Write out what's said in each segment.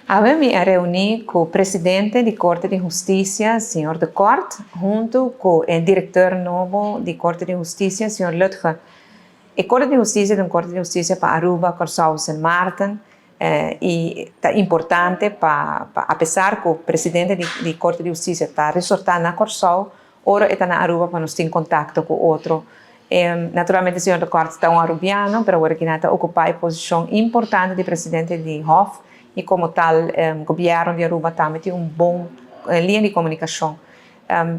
Avem me reuni com o presidente da Corte de Justiça, Sr. de Kort, junto com o diretor novo da Corte de Justiça, Sr. Lutger. A Corte de Justiça é uma Corte de Justiça para Aruba, Curaçao e Sint Maarten, e é importante para, apesar que o presidente da Corte de Justiça está resortando na Curaçao, ora está na Aruba para nós ter contato com o outro. Naturalmente, o Sr. de Kort está um arubiano, mas agora que está ocupando a posição importante de presidente de Hof, e como tal, o governo de Aruba também tem bom linha de comunicação.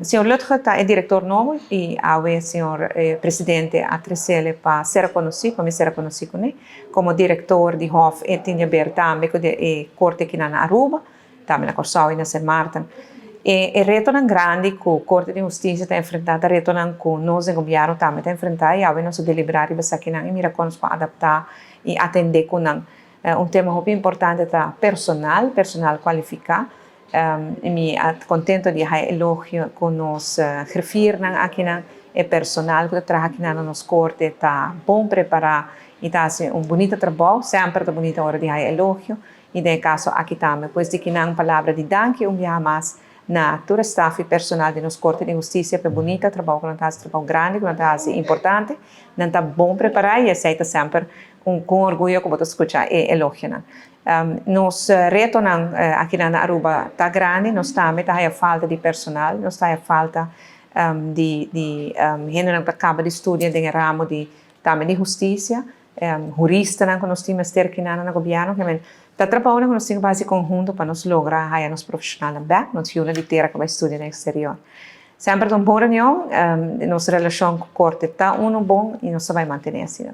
Sr. Lutger é diretor novo e o senhor presidente atrasele para ser conhecido, como diretor de Hof e tinha ver também com a corte aqui na Aruba, também na Curaçao e na Sint Maarten. E reto grande que a Corte de Justiça está enfrentada, reto que nós, o governo, também está enfrentado, e a nosso deliberado e mira como para adaptar e atender com tema muito importante é personal qualificado. Me contento de ter elogio que nós referimos aqui na personal que trabalha aqui na nossa corte está bom preparado e está assim bonito trabalho, sempre é bonita hora de ter elogio e nesse caso aqui também, pois de que não palavra de danke dia mais na todo staff e personal de nossa corte de justiça é bonita trabalho, que está trabalho grande, que está importante, não está bom preparado e aceita sempre com orgulho que você escuta e elogia. Nós retornamos aqui na Aruba está grande, nós também está a falta de personal, nós está a falta de gente que acaba de estudar em ramo de também de justiça, jurista que nós temos aqui no governo, que está trabalhando com nós em base conjunto para nós lograr a nos profissionais bem, nós temos de ter que vai estudar no exterior. Sempre uma boa reunião, nossa relação com a corte está bom e nós vamos manter assim.